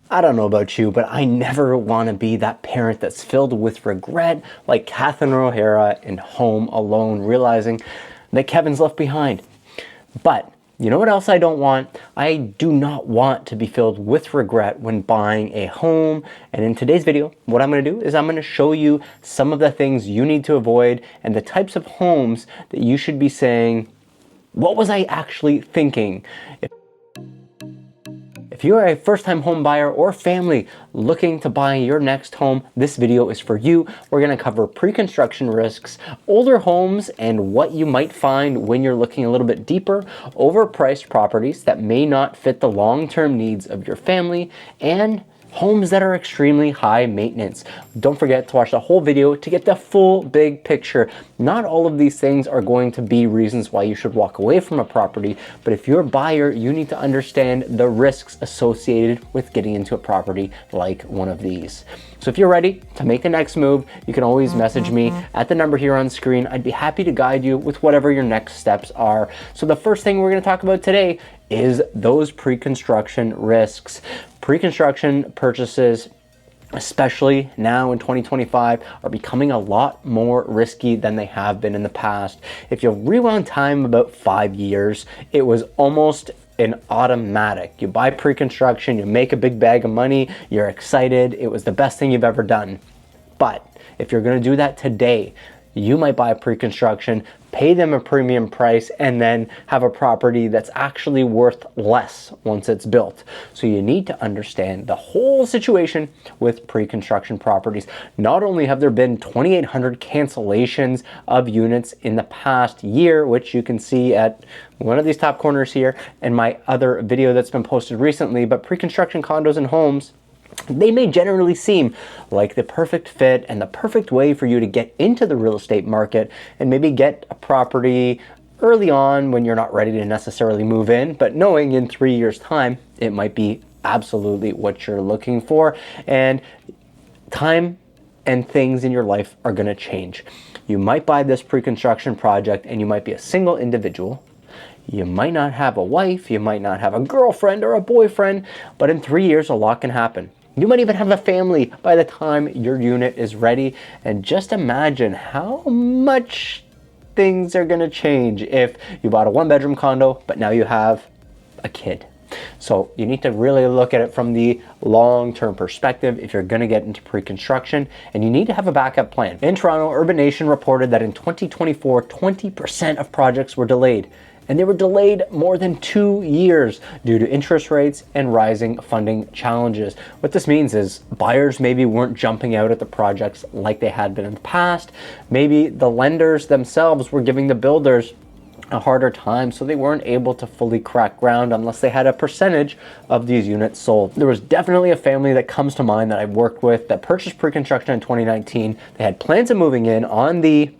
I don't know about you, but I never want to be that parent that's filled with regret like Catherine O'Hara in Home Alone, realizing that Kevin's left behind. But you know what else I don't want? I do not want to be filled with regret when buying a home. And in today's video, what I'm going to do is I'm going to show you some of the things you need to avoid and the types of homes that you should be saying, what was I actually thinking? If you are a first-time home buyer or family looking to buy your next home, this video is for you. We're going to cover pre-construction risks, older homes, and what you might find when you're looking a little bit deeper, overpriced properties that may not fit the long-term needs of your family, and homes that are extremely high maintenance. Don't forget to watch the whole video to get the full big picture. Not all of these things are going to be reasons why you should walk away from a property, but if you're a buyer, you need to understand the risks associated with getting into a property like one of these. So if you're ready to make the next move, you can always message me at the number here on screen. I'd be happy to guide you with whatever your next steps are. So the first thing we're going to talk about today is those pre-construction risks. Pre-construction purchases, especially now in 2025, are becoming a lot more risky than they have been in the past. If you rewound time about 5 years, it was almost an automatic. You buy pre-construction, you make a big bag of money, you're excited, it was the best thing you've ever done. But if you're going to do that today, you might buy pre-construction, pay them a premium price, and then have a property that's actually worth less once it's built. So you need to understand the whole situation with pre-construction properties. Not only have there been 2,800 cancellations of units in the past year, which you can see at one of these top corners here, and my other video that's been posted recently, but pre-construction condos and homes, they may generally seem like the perfect fit and the perfect way for you to get into the real estate market and maybe get a property early on when you're not ready to necessarily move in, but knowing in 3 years' time, it might be absolutely what you're looking for. And time and things in your life are going to change. You might buy this pre-construction project and you might be a single individual. You might not have a wife, you might not have a girlfriend or a boyfriend, but in 3 years, a lot can happen. You might even have a family by the time your unit is ready. And just imagine how much things are going to change if you bought a one-bedroom condo, but now you have a kid. So you need to really look at it from the long-term perspective if you're going to get into pre-construction, and you need to have a backup plan. In Toronto, Urban Nation reported that in 2024, 20% of projects were delayed. And they were delayed more than 2 years due to interest rates and rising funding challenges. What this means is buyers maybe weren't jumping out at the projects like they had been in the past. Maybe the lenders themselves were giving the builders a harder time, so they weren't able to fully crack ground unless they had a percentage of these units sold. There was definitely a family that comes to mind that I worked with that purchased pre-construction in 2019. They had plans of moving in on the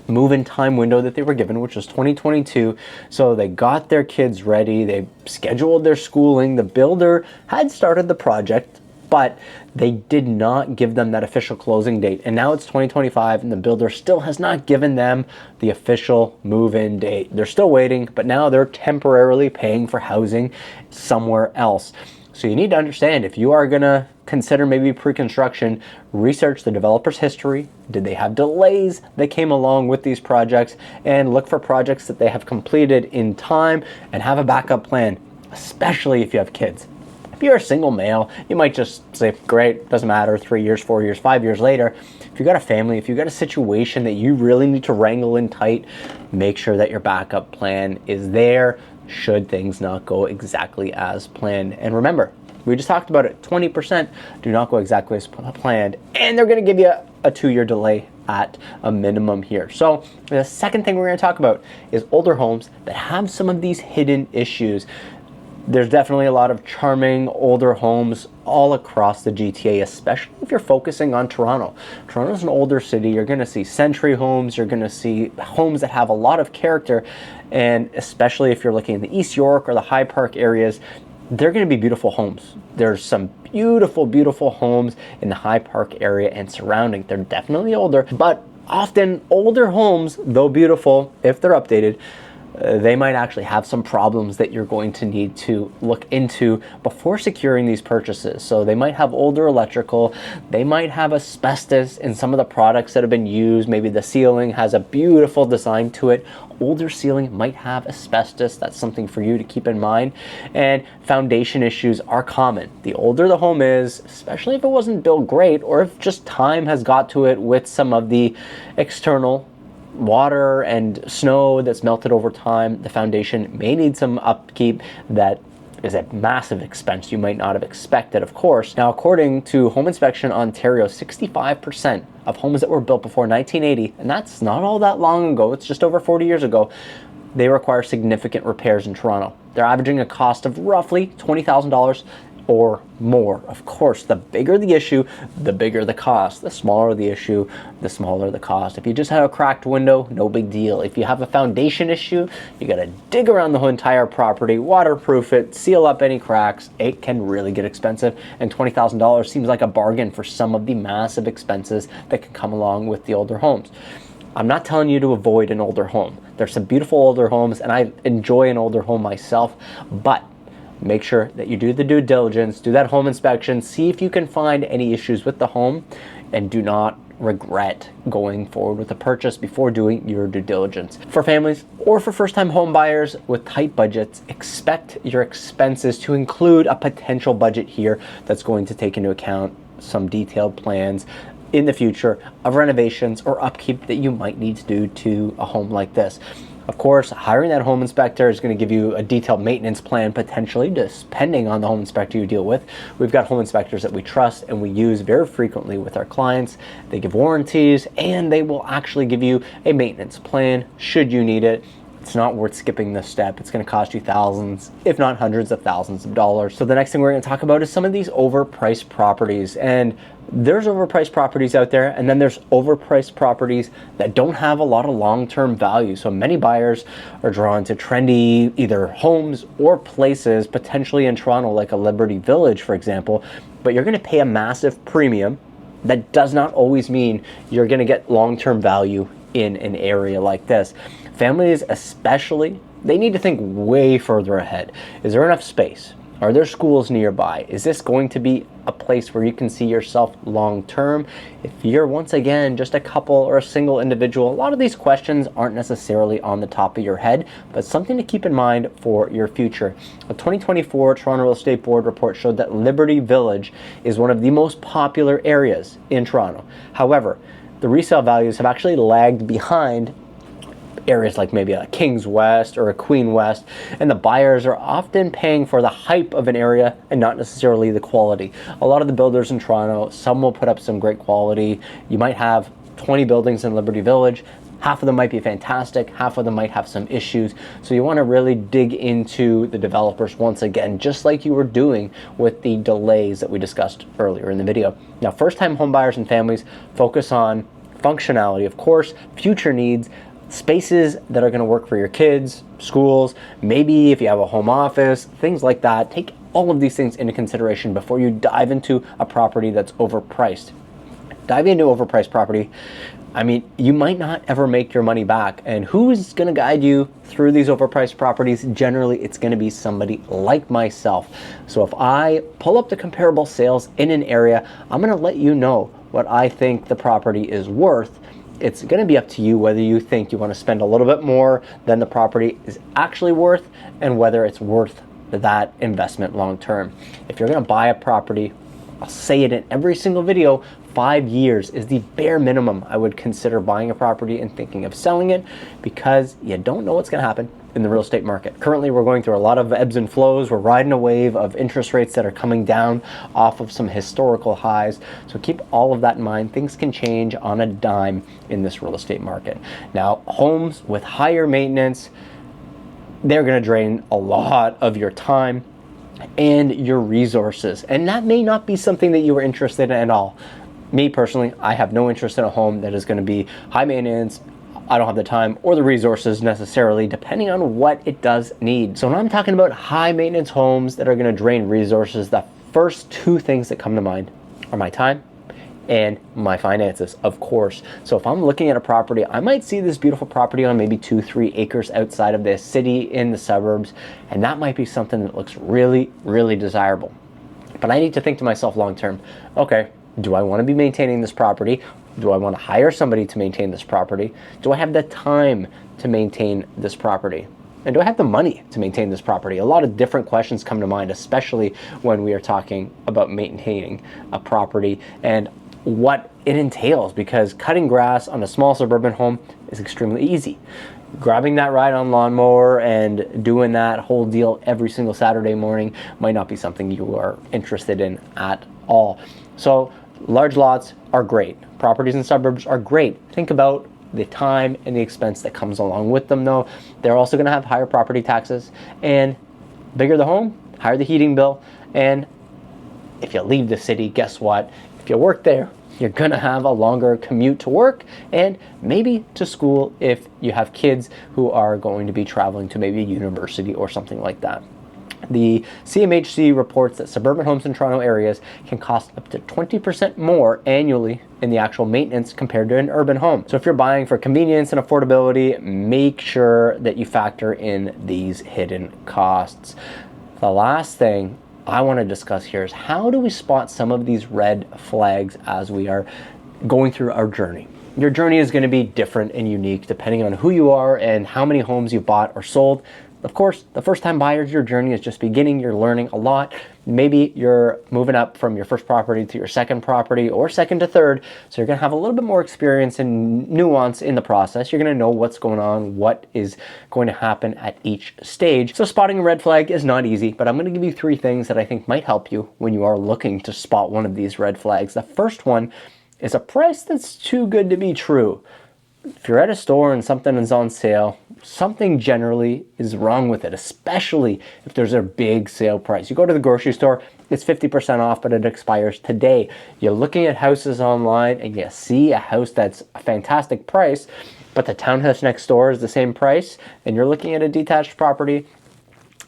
move-in time window that they were given, which was 2022. So they got their kids ready, they scheduled their schooling, the builder had started the project, but they did not give them that official closing date. And now it's 2025 and the builder still has not given them the official move-in date. They're still waiting, but now they're temporarily paying for housing somewhere else. So you need to understand, if you are gonna consider maybe pre-construction, research the developer's history. Did they have delays that came along with these projects? And look for projects that they have completed in time and have a backup plan, especially if you have kids. If you're a single male, you might just say, great, doesn't matter, 3 years, 4 years, 5 years later. If you've got a family, if you've got a situation that you really need to wrangle in tight, make sure that your backup plan is there should things not go exactly as planned. And remember, we just talked about it, 20% do not go exactly as planned, and they're going to give you a 2-year delay at a minimum here. So the second thing we're going to talk about is older homes that have some of these hidden issues. There's definitely a lot of charming older homes all across the GTA, especially if you're focusing on Toronto. Toronto's an older city. You're going to see century homes. You're going to see homes that have a lot of character. And especially if you're looking in the East York or the High Park areas, they're going to be beautiful homes. There's some beautiful, beautiful homes in the High Park area and surrounding. They're definitely older, but often older homes, though beautiful, if they're updated, they might actually have some problems that you're going to need to look into before securing these purchases. So they might have older electrical, they might have asbestos in some of the products that have been used. Maybe the ceiling has a beautiful design to it. Older ceiling might have asbestos. That's something for you to keep in mind. And foundation issues are common. The older the home is, especially if it wasn't built great, or if just time has got to it with some of the external water and snow that's melted over time, the foundation may need some upkeep. That is a massive expense you might not have expected, of course. Now, according to Home Inspection Ontario, 65% of homes that were built before 1980, and that's not all that long ago, it's just over 40 years ago, they require significant repairs in Toronto. They're averaging a cost of roughly $20,000 or more. Of course, the bigger the issue, the bigger the cost. The smaller the issue, the smaller the cost. If you just have a cracked window, no big deal. If you have a foundation issue, you gotta dig around the whole entire property, waterproof it, seal up any cracks. It can really get expensive, and $20,000 seems like a bargain for some of the massive expenses that can come along with the older homes. I'm not telling you to avoid an older home. There's some beautiful older homes, and I enjoy an older home myself, but make sure that you do the due diligence, do that home inspection, see if you can find any issues with the home, and do not regret going forward with the purchase before doing your due diligence. For families or for first-time home buyers with tight budgets, expect your expenses to include a potential budget here that's going to take into account some detailed plans in the future of renovations or upkeep that you might need to do to a home like this. Of course, hiring that home inspector is going to give you a detailed maintenance plan, potentially, depending on the home inspector you deal with. We've got home inspectors that we trust and we use very frequently with our clients. They give warranties, and they will actually give you a maintenance plan should you need it. It's not worth skipping this step. It's going to cost you thousands, if not hundreds of thousands of dollars. So the next thing we're going to talk about is some of these overpriced properties. And there's overpriced properties out there, and then there's overpriced properties that don't have a lot of long-term value. So many buyers are drawn to trendy either homes or places, potentially in Toronto, like a Liberty Village, for example, but you're going to pay a massive premium. That does not always mean you're going to get long-term value in an area like this. Families especially, they need to think way further ahead. Is there enough space? Are there schools nearby? Is this going to be a place where you can see yourself long term? If you're, once again, just a couple or a single individual, a lot of these questions aren't necessarily on the top of your head, but something to keep in mind for your future. A 2024 Toronto Real Estate Board report showed that Liberty Village is one of the most popular areas in Toronto. However, the resale values have actually lagged behind areas like maybe a King's West or a Queen West, and the buyers are often paying for the hype of an area and not necessarily the quality. A lot of the builders in Toronto, some will put up some great quality. You might have 20 buildings in Liberty Village. Half of them might be fantastic, half of them might have some issues. So you want to really dig into the developers once again, just like you were doing with the delays that we discussed earlier in the video. Now, first-time home buyers and families focus on functionality, of course, future needs, spaces that are going to work for your kids, schools, maybe if you have a home office, things like that. Take all of these things into consideration before you dive into a property that's overpriced. Diving into overpriced property, I mean, you might not ever make your money back. And who's going to guide you through these overpriced properties? Generally, it's going to be somebody like myself. So if I pull up the comparable sales in an area, I'm going to let you know what I think the property is worth. It's going to be up to you whether you think you want to spend a little bit more than the property is actually worth, and whether it's worth that investment long term. If you're going to buy a property, I'll say it in every single video, 5 years is the bare minimum I would consider buying a property and thinking of selling it, because you don't know what's going to happen in the real estate market. Currently, we're going through a lot of ebbs and flows. We're riding a wave of interest rates that are coming down off of some historical highs. So keep all of that in mind. Things can change on a dime in this real estate market. Now, homes with higher maintenance, they're going to drain a lot of your time and your resources. And that may not be something that you were interested in at all. Me personally, I have no interest in a home that is going to be high maintenance. I don't have the time or the resources necessarily, depending on what it does need. So when I'm talking about high maintenance homes that are going to drain resources, the first two things that come to mind are my time and my finances, of course. So if I'm looking at a property, I might see this beautiful property on maybe 2-3 acres outside of the city in the suburbs, and that might be something that looks really, really desirable. But I need to think to myself long term, okay, do I want to be maintaining this property? Do I want to hire somebody to maintain this property? Do I have the time to maintain this property? And do I have the money to maintain this property? A lot of different questions come to mind, especially when we are talking about maintaining a property and what it entails, because cutting grass on a small suburban home is extremely easy. Grabbing that ride on lawnmower and doing that whole deal every single Saturday morning might not be something you are interested in at all. So large lots are great. Properties in suburbs are great. Think about the time and the expense that comes along with them though. They're also going to have higher property taxes, and bigger the home, higher the heating bill. And if you leave the city, guess what? If you work there, you're gonna have a longer commute to work and maybe to school if you have kids who are going to be traveling to maybe a university or something like that. The CMHC reports that suburban homes in Toronto areas can cost up to 20% more annually in the actual maintenance compared to an urban home. So if you're buying for convenience and affordability, make sure that you factor in these hidden costs. The last thing I want to discuss here is how do we spot some of these red flags as we are going through our journey. Your journey is going to be different and unique depending on who you are and how many homes you bought or sold. Of course, the first time buyers, your journey is just beginning. You're learning a lot. Maybe you're moving up from your first property to your second property or second to third. So you're going to have a little bit more experience and nuance in the process. You're going to know what's going on, what is going to happen at each stage. So spotting a red flag is not easy, but I'm going to give you 3 things that I think might help you when you are looking to spot one of these red flags. The first one is a price that's too good to be true. If you're at a store and something is on sale, something generally is wrong with it, especially if there's a big sale price. You go to the grocery store, it's 50% off, but it expires today. You're looking at houses online and you see a house that's a fantastic price, but the townhouse next door is the same price, and you're looking at a detached property.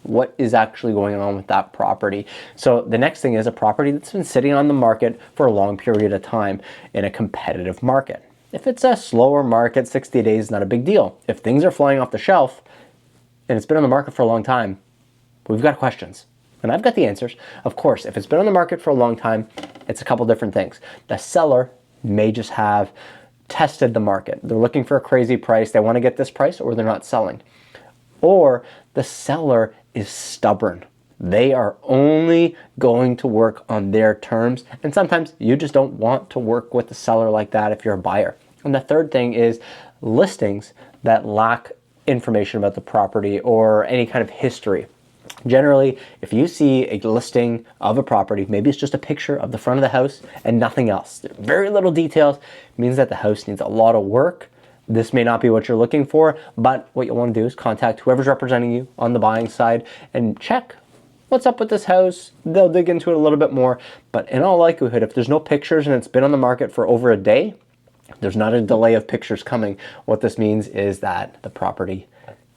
What is actually going on with that property? So the next thing is a property that's been sitting on the market for a long period of time in a competitive market. If it's a slower market, 60 days is not a big deal. If things are flying off the shelf and it's been on the market for a long time, we've got questions. And I've got the answers. Of course, if it's been on the market for a long time, it's a couple different things. The seller may just have tested the market. They're looking for a crazy price. They want to get this price, or they're not selling. Or the seller is stubborn. They are only going to work on their terms. And sometimes you just don't want to work with a seller like that if you're a buyer. And the third thing is listings that lack information about the property or any kind of history. Generally, if you see a listing of a property, maybe it's just a picture of the front of the house and nothing else. Very little details. It means that the house needs a lot of work. This may not be what you're looking for, but what you'll want to do is contact whoever's representing you on the buying side and check what's up with this house. They'll dig into it a little bit more, but in all likelihood, if there's no pictures and it's been on the market for over a day, there's not a delay of pictures coming. What this means is that the property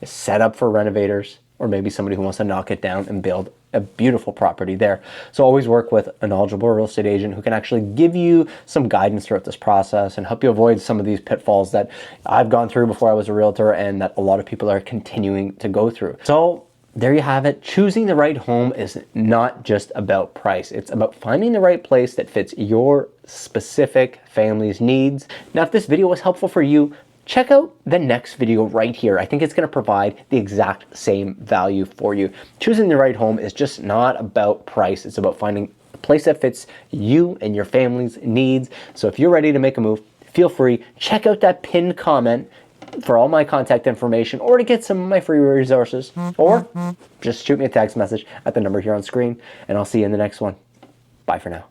is set up for renovators, or maybe somebody who wants to knock it down and build a beautiful property there. So always work with a knowledgeable real estate agent who can actually give you some guidance throughout this process and help you avoid some of these pitfalls that I've gone through before I was a realtor and that a lot of people are continuing to go through. So there you have it. Choosing the right home is not just about price. It's about finding the right place that fits your specific family's needs. Now, if this video was helpful for you, check out the next video right here. I think it's going to provide the exact same value for you. Choosing the right home is just not about price. It's about finding a place that fits you and your family's needs. So if you're ready to make a move, feel free. Check out that pinned comment for all my contact information, or to get some of my free resources, or just shoot me a text message at the number here on screen, and I'll see you in the next one. Bye for now.